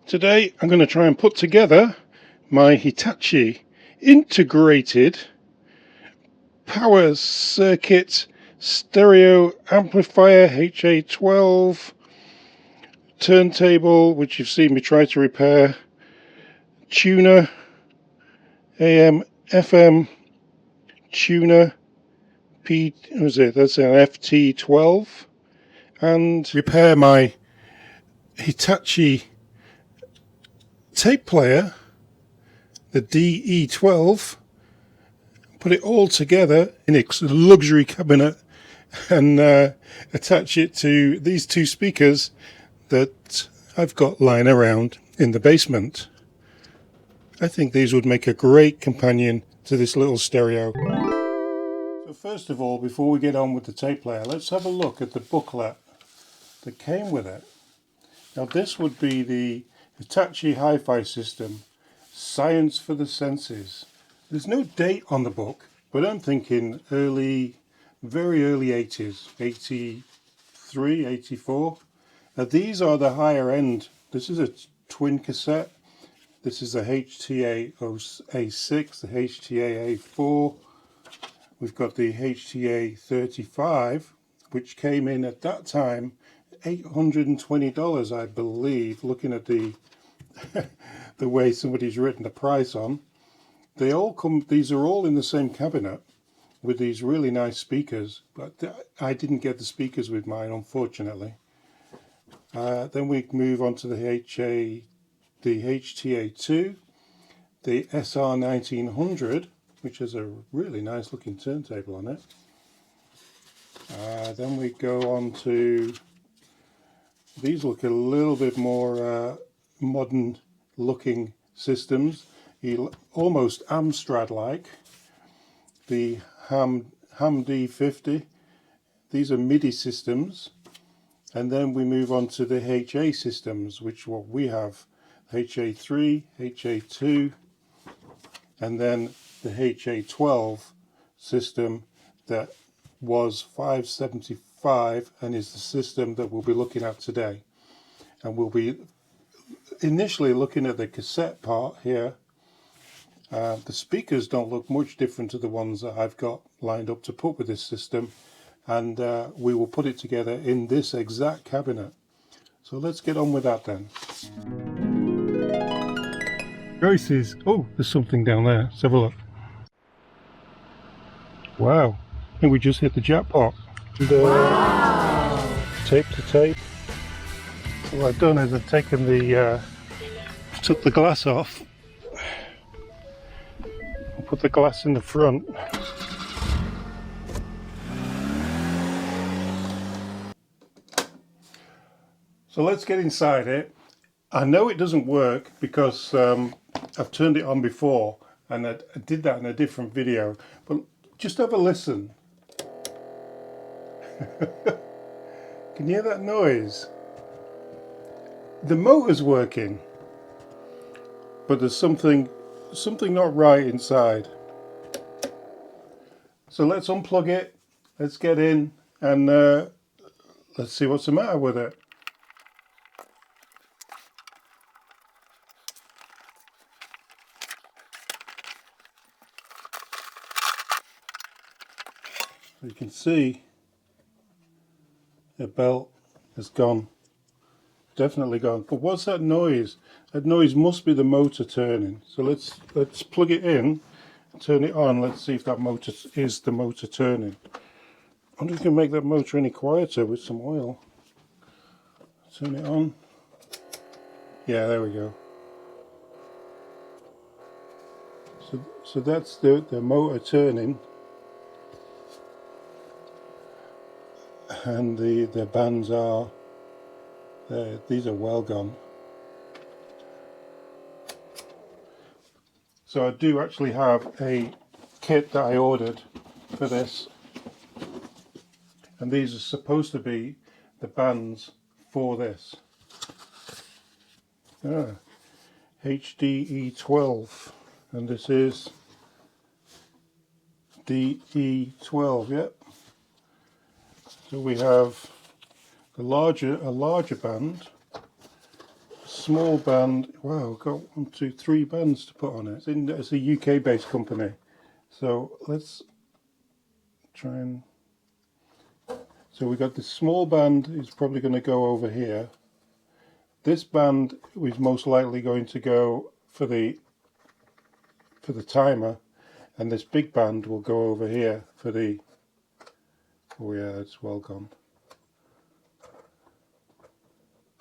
Today I'm going to try and put together my Hitachi integrated power circuit stereo amplifier HA12 turntable, which you've seen me try to repair, tuner, AM, FM, tuner, that's an FT12, and repair my Hitachi tape player, the DE12, put it all together in a luxury cabinet and attach it to these two speakers that I've got lying around in the basement. I think these would make a great companion to this little stereo. So first of all, before we get on with the tape player, let's have a look at the booklet that came with it. Now this would be the Hitachi Hi-Fi System, Science for the Senses. There's no date on the book, but I'm thinking very early 80s, 83, 84. Now these are the higher end. This is a twin cassette. This is the HTA-A6, the HTA-A4. We've got the HTA-35, which came in at that time $820, I believe, looking at the the way somebody's written the price on. They all come, these are all in the same cabinet with these really nice speakers, but I didn't get the speakers with mine, unfortunately. Then we move on to the HTA2, the SR1900, which has a really nice looking turntable on it. Then we go on to, these look a little bit more modern looking systems, almost Amstrad like. The Ham D50, these are MIDI systems. And then we move on to the HA systems, which what we have, HA3, HA2, and then the HA12 system that was $575 and is the system that we'll be looking at today. And we'll be initially looking at the cassette part here. The speakers don't look much different to the ones that I've got lined up to put with this system, and we will put it together in this exact cabinet. So let's get on with that then. Choices. Oh, there's something down there. Let's have a look. Wow, I think we just hit the jackpot. And, wow. Tape to tape. So what I've done is I've taken took the glass off. I'll put the glass in the front. So let's get inside it. I know it doesn't work because I've turned it on before and I did that in a different video, but just have a listen. Can you hear that noise? The motor's working, but there's something not right inside. So let's unplug it, let's get in and let's see what's the matter with it. You can see the belt has gone, definitely gone. But what's that noise? That noise must be the motor turning. So let's plug it in, turn it on. Let's see if that motor is the motor turning. I wonder if we can make that motor any quieter with some oil. Turn it on. Yeah, there we go. So that's the motor turning. And the bands are there. These are well gone. So I do actually have a kit that I ordered for this, and these are supposed to be the bands for this. HDE12, and this is DE12. Yep. So we have a larger band, small band. Wow, I've got 1, 2, 3 bands to put on it. It's a UK based company. So let's try and... So we got this small band is probably going to go over here. This band is most likely going to go for the timer, and this big band will go over here for the... Oh yeah, it's well gone.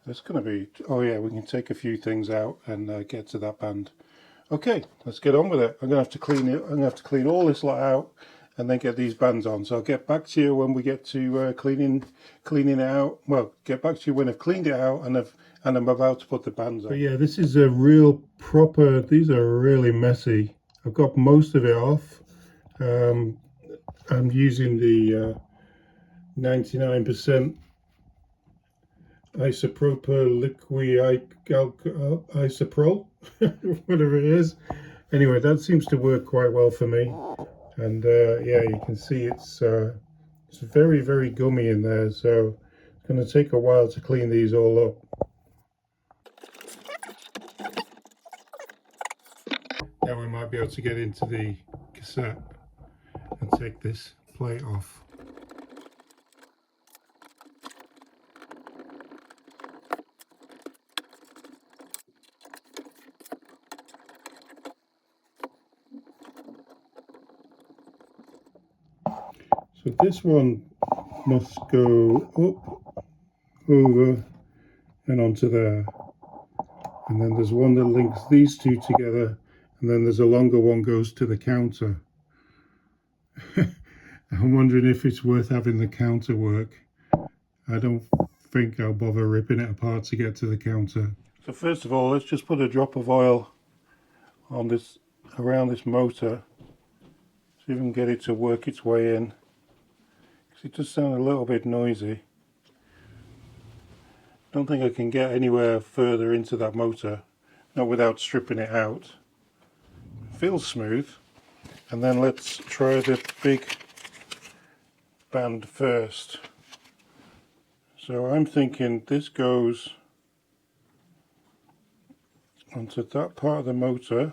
It's going to be... Oh yeah, we can take a few things out and get to that band. Okay, let's get on with it. I'm going to have to clean it. I'm going to have to clean all this lot out and then get these bands on. So I'll get back to you when we get to cleaning it out. Well, get back to you when I've cleaned it out and I'm about to put the bands on. But yeah, this is a real proper... These are really messy. I've got most of it off. I'm using the 99% isopropyl liquid isopropyl, whatever it is. Anyway, that seems to work quite well for me. And yeah, you can see it's very, very gummy in there. So it's going to take a while to clean these all up. Now we might be able to get into the cassette and take this plate off. So this one must go up, over and onto there. And then there's one that links these two together, and then there's a longer one goes to the counter. I'm wondering if it's worth having the counter work. I don't think I'll bother ripping it apart to get to the counter. So first of all, let's just put a drop of oil on this, around this motor, so you can get it to work its way in. Because it does sound a little bit noisy. Don't think I can get anywhere further into that motor, not without stripping it out. Feels smooth. And then let's try the big band first. So I'm thinking this goes onto that part of the motor.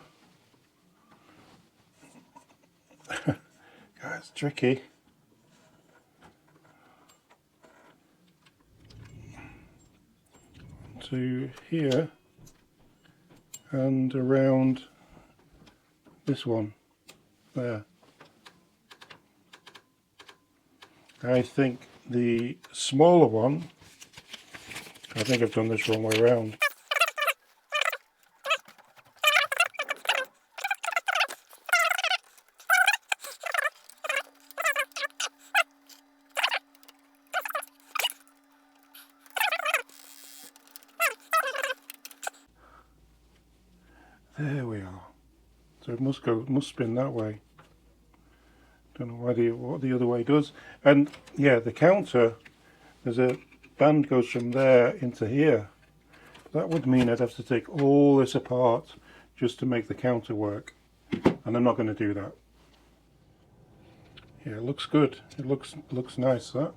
God, it's tricky. To here and around this one there. I think the smaller one, I think I've done this wrong way around. There we are. So it must spin that way. Don't know what the other way does. And yeah, the counter, there's a band goes from there into here. That would mean I'd have to take all this apart just to make the counter work. And I'm not going to do that. Yeah, it looks good. It looks nice. That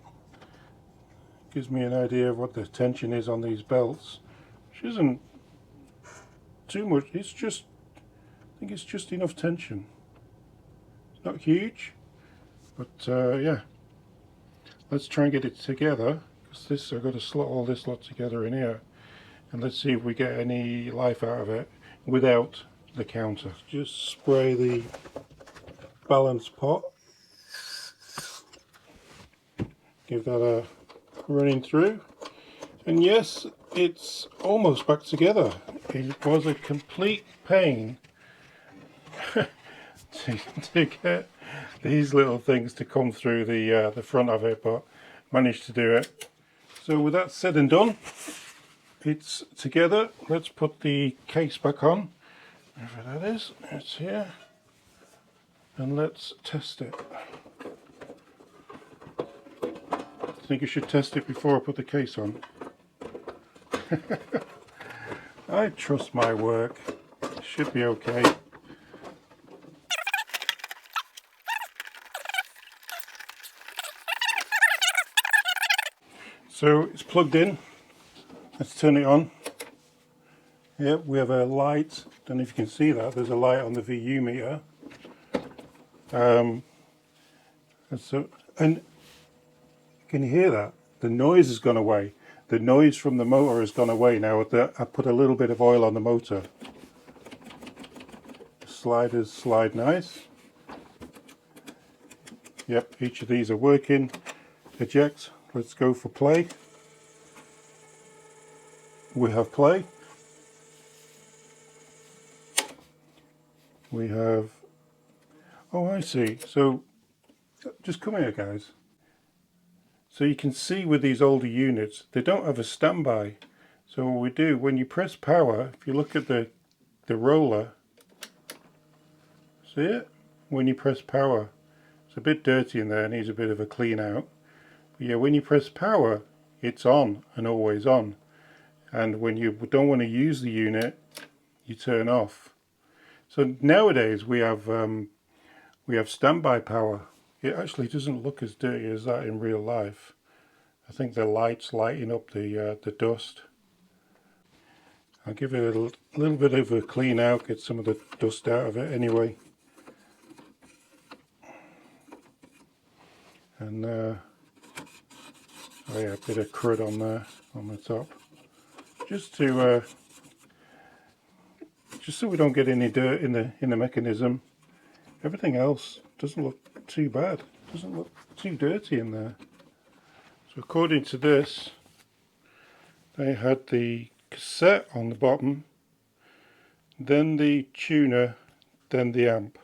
gives me an idea of what the tension is on these belts, which isn't too much. It's just, I think it's just enough tension. It's not huge, but yeah. Let's try and get it together, because I've got to slot all this lot together in here, and let's see if we get any life out of it without the counter. Just spray the balance pot. Give that a running through, and yes, it's almost back together. It was a complete pain to get these little things to come through the front of it, but managed to do it. So with that said and done, it's together. Let's put the case back on, wherever that is. It's here, and let's test it. I think I should test it before I put the case on. I trust my work. It should be okay. So it's plugged in. Let's turn it on. Yep, we have a light. Don't know if you can see that. There's a light on the VU meter. And can you hear that? The noise has gone away. The noise from the motor has gone away now. I put a little bit of oil on the motor. The sliders slide nice. Yep, each of these are working. Eject. Let's go for play. We have play. We have, oh I see, so just come here guys. So you can see with these older units, they don't have a standby. So what we do, when you press power, if you look at the roller, see it? When you press power, it's a bit dirty in there, needs a bit of a clean out. But yeah, when you press power, it's on and always on. And when you don't want to use the unit, you turn off. So nowadays we have standby power. It actually doesn't look as dirty as that in real life. I think the light's lighting up the dust. I'll give it a little bit of a clean out, get some of the dust out of it anyway. And oh yeah, a bit of crud on there on the top, just so we don't get any dirt in the mechanism. Everything else doesn't look too bad. Doesn't look too dirty in there. So according to this, they had the cassette on the bottom, then the tuner, then the amp.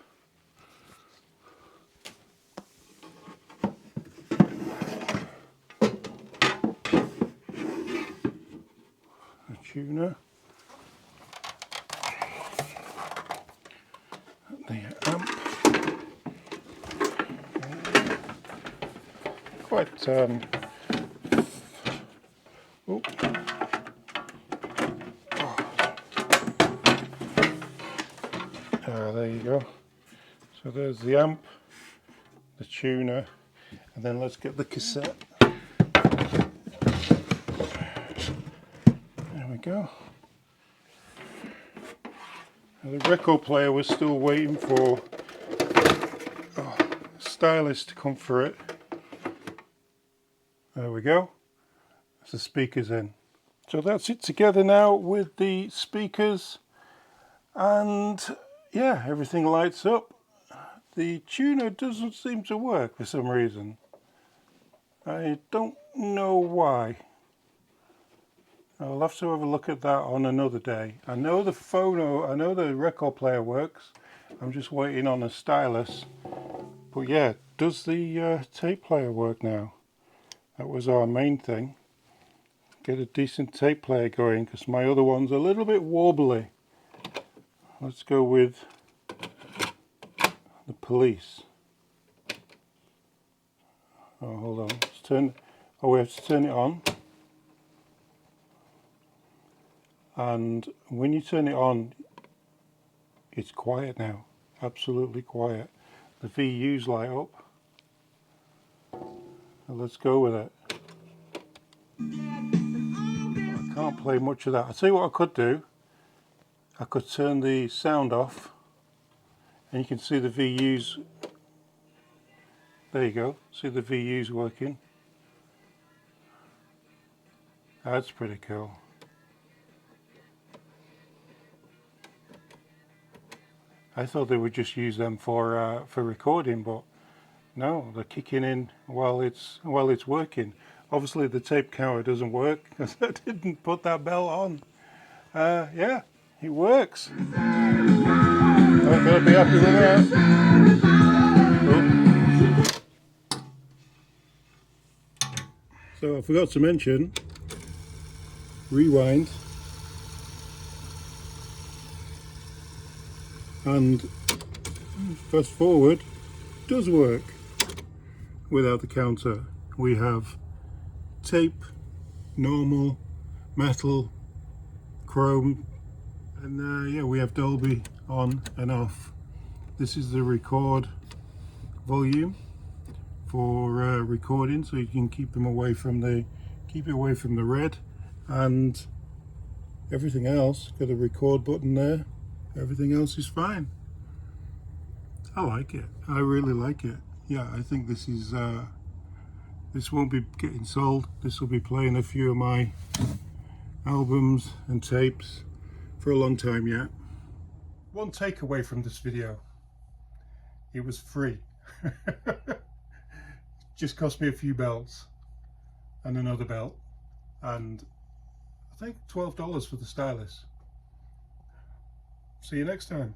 The tuner, the amp. Quite oh. There you go. So there's the amp, the tuner, and then let's get the cassette. There we go. Now the record player was still waiting for a stylus to come for it. There we go. That's the speakers in. So that's it together now with the speakers, and yeah, everything lights up. The tuner doesn't seem to work for some reason. I don't know why. I'll have to have a look at that on another day. I know the phono, I know the record player works. I'm just waiting on a stylus. But yeah, does the tape player work now? That was our main thing. Get a decent tape player going, because my other one's a little bit wobbly. Let's go with the Police. Oh, hold on. Let's turn. Oh, we have to turn it on. And when you turn it on, it's quiet now. Absolutely quiet. The VUs light up. So let's go with it. I can't play much of that. I'll tell you what I could do. I could turn the sound off, and you can see the VUs. There you go. See the VUs working. That's pretty cool. I thought they would just use them for recording, but no, they're kicking in while it's working. Obviously, the tape counter doesn't work because I didn't put that bell on. Yeah, it works. I'm gonna be happy with that. Oh. So I forgot to mention, rewind. And fast forward does work without the counter. We have tape, normal, metal, chrome, and yeah, we have Dolby on and off. This is the record volume for recording, so you can keep them away from the red, and Everything else, got a record button there. Everything else is fine. I like it. I really like it. Yeah, I think this is this won't be getting sold. This will be playing a few of my albums and tapes for a long time yet. One takeaway from this video: it was free. Just cost me a few belts and another belt, and I think $12 for the stylus. See you next time.